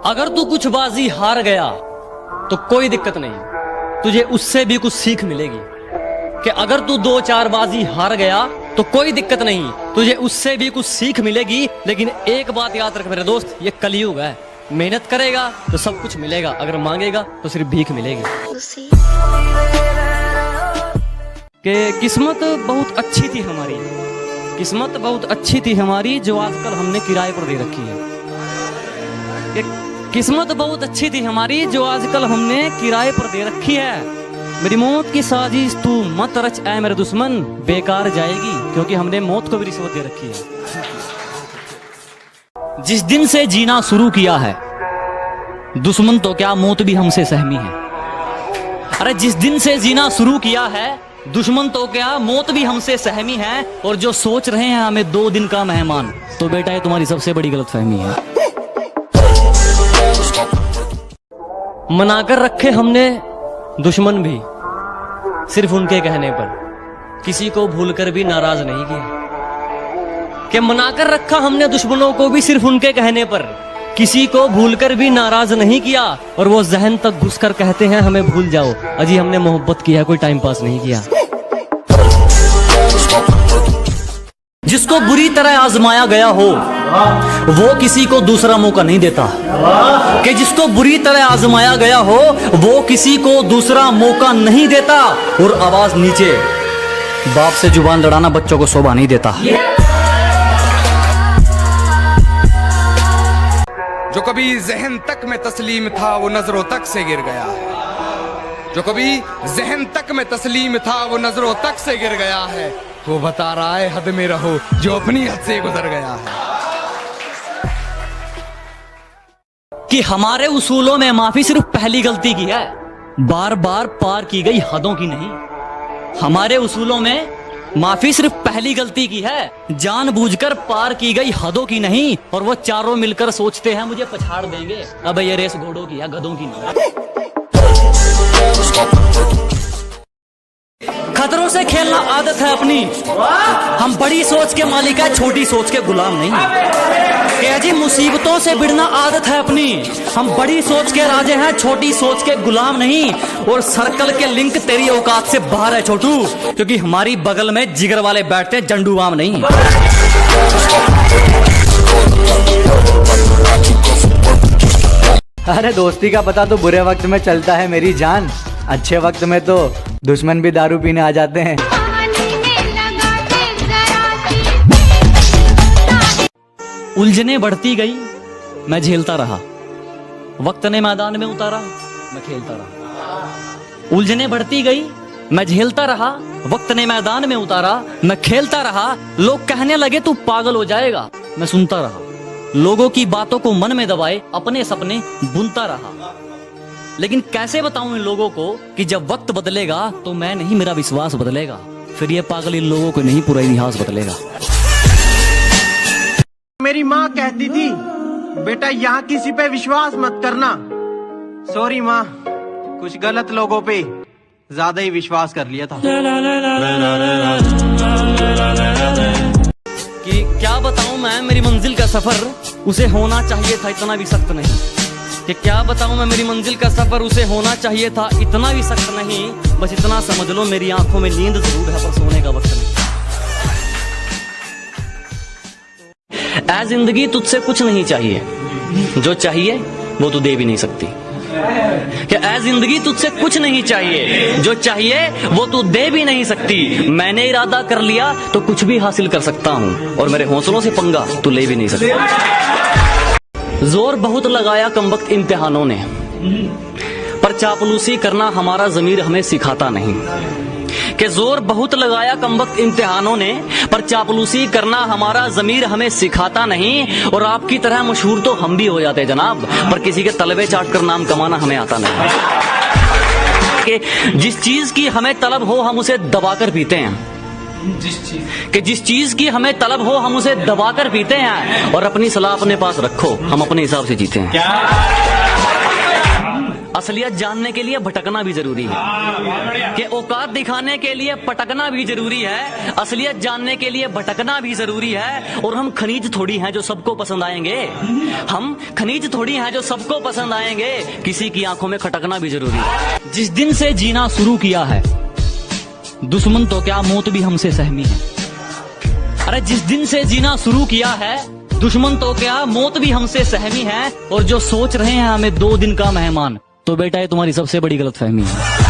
अगर तू कुछ बाजी हार गया तो कोई दिक्कत नहीं, तुझे उससे भी कुछ सीख मिलेगी। कि अगर तू 2-4 बाजी हार गया तो कोई दिक्कत नहीं, तुझे उससे भी कुछ सीख मिलेगी। लेकिन एक बात याद रख मेरे दोस्त, ये कलयुग है। मेहनत करेगा तो सब कुछ मिलेगा, अगर मांगेगा तो सिर्फ भीख मिलेगी। कि किस्मत बहुत अच्छी थी हमारी, किस्मत बहुत अच्छी थी हमारी, जो आजकल हमने किराए पर दे रखी है। कि किस्मत बहुत अच्छी थी हमारी, जो आजकल हमने किराए पर दे रखी है। मेरी मौत की साजिश तू मत रच ऐ मेरे दुश्मन, बेकार जाएगी, क्योंकि हमने मौत को भी रिश्वत दे रखी है। जिस दिन से जीना शुरू किया है दुश्मन तो क्या मौत भी हमसे सहमी है। अरे जिस दिन से जीना शुरू किया है दुश्मन तो क्या मौत भी हमसे सहमी है। और जो सोच रहे हैं हमें 2 दिन का मेहमान, तो बेटा ये तुम्हारी सबसे बड़ी गलतफहमी है। मनाकर रखे हमने दुश्मन भी सिर्फ उनके कहने पर, किसी को भूलकर भी नाराज नहीं किया। कि मनाकर रखा हमने दुश्मनों को भी सिर्फ उनके कहने पर, किसी को भूलकर भी नाराज नहीं किया। और वो जहन तक घुसकर कहते हैं हमें भूल जाओ, अजी हमने मोहब्बत किया, कोई टाइम पास नहीं किया। जिसको बुरी तरह आजमाया गया हो वो किसी को दूसरा मौका नहीं देता। कि जिसको बुरी तरह आजमाया गया हो वो किसी को दूसरा मौका नहीं देता। और आवाज नीचे, बाप से जुबान लड़ाना बच्चों को शोभा नहीं देता। जो कभी जहन तक में तस्लीम था वो नजरों तक से गिर गया है। जो कभी जहन तक में तस्लीम था वो नजरों तक से गिर गया है। वो बता रहा है हद में रहो जो अपनी हद से गुजर गया है। कि हमारे उसूलों में माफी सिर्फ पहली गलती की है, बार बार पार की गई हदों की नहीं। हमारे उसूलों में माफी सिर्फ पहली गलती की है, जानबूझकर पार की गई हदों की नहीं। और वो चारों मिलकर सोचते हैं मुझे पछाड़ देंगे, अब ये रेस घोड़ों की या गधों की नहीं। खतरों से खेलना आदत है अपनी, हम बड़ी सोच के मालिक है, छोटी सोच के गुलाम नहीं। कि जी मुसीबतों से भिड़ना आदत है अपनी, हम बड़ी सोच के राजे हैं, छोटी सोच के गुलाम नहीं। और सर्कल के लिंक तेरी औकात से बाहर है छोटू, क्योंकि हमारी बगल में जिगर वाले बैठते झंडूबाम नहीं। अरे दोस्ती का पता तो बुरे वक्त में चलता है मेरी जान, अच्छे वक्त में तो दुश्मन भी दारू पीने आ जाते हैं। उलझने बढ़ती गई मैं झेलता रहा, वक्त ने मैदान में उतारा मैं खेलता रहा। उलझने बढ़ती गई मैं झेलता रहा, वक्त ने मैदान में उतारा मैं खेलता रहा। लोग कहने लगे तू पागल हो जाएगा, मैं सुनता रहा। लोगों की बातों को मन में दबाए अपने सपने बुनता रहा। लेकिन कैसे बताऊं इन लोगों को कि जब वक्त बदलेगा तो मैं नहीं, मेरा विश्वास बदलेगा। फिर ये पागल इन लोगों को नहीं, पूरा इतिहास बदलेगा। मेरी माँ कहती थी बेटा यहाँ किसी पे विश्वास मत करना। सॉरी माँ, कुछ गलत लोगों पे ज्यादा ही विश्वास कर लिया था। कि क्या बताऊं मैं मेरी मंजिल का सफर, उसे होना चाहिए था इतना भी सख्त नहीं। कि क्या बताऊं मैं मेरी मंजिल का सफर, उसे होना चाहिए था इतना भी सख्त नहीं। बस इतना समझ लो मेरी आंखों में नींद जरूर है पर सोने का वक्त नहीं। ऐ जिंदगी तुझसे कुछ नहीं चाहिए, जो चाहिए वो तू दे भी नहीं सकती। कि ऐ जिंदगी तुझसे कुछ नहीं चाहिए, जो चाहिए वो तू दे भी नहीं सकती। मैंने इरादा कर लिया तो कुछ भी हासिल कर सकता हूँ, और मेरे हौसलों से पंगा तू ले भी नहीं सकता। जोर बहुत लगाया कमबख्त इम्तिहानों ने, पर चापलूसी करना हमारा ज़मीर हमें सिखाता नहीं। कि जोर बहुत लगाया कमबख्त इम्तिहानों ने, पर चापलूसी करना हमारा ज़मीर हमें सिखाता नहीं। और आपकी तरह मशहूर तो हम भी हो जाते जनाब, पर किसी के तलबे चाट कर नाम कमाना हमें आता नहीं। कि जिस चीज की हमें तलब हो हम उसे दबाकर पीते हैं, जिस चीज की हमें तलब हो हम उसे दबाकर पीते हैं। और अपनी सलाह अपने पास रखो, हम अपने हिसाब से जीते हैं। असलियत जानने के लिए भटकना भी जरूरी है। कि औकात दिखाने के लिए पटकना भी जरूरी है, असलियत जानने के लिए भटकना भी जरूरी है। और हम खनीज थोड़ी हैं जो सबको पसंद आएंगे, हम खनीज थोड़ी हैं जो सबको पसंद आएंगे, किसी की आंखों में खटकना भी जरूरी है। जिस दिन से जीना शुरू किया है, दुश्मन तो क्या मौत भी हमसे सहमी है। अरे जिस दिन से जीना शुरू किया है, दुश्मन तो क्या मौत भी हमसे सहमी है। और जो सोच रहे हैं हमें 2 दिन का मेहमान, तो बेटा ये तुम्हारी सबसे बड़ी गलतफहमी है।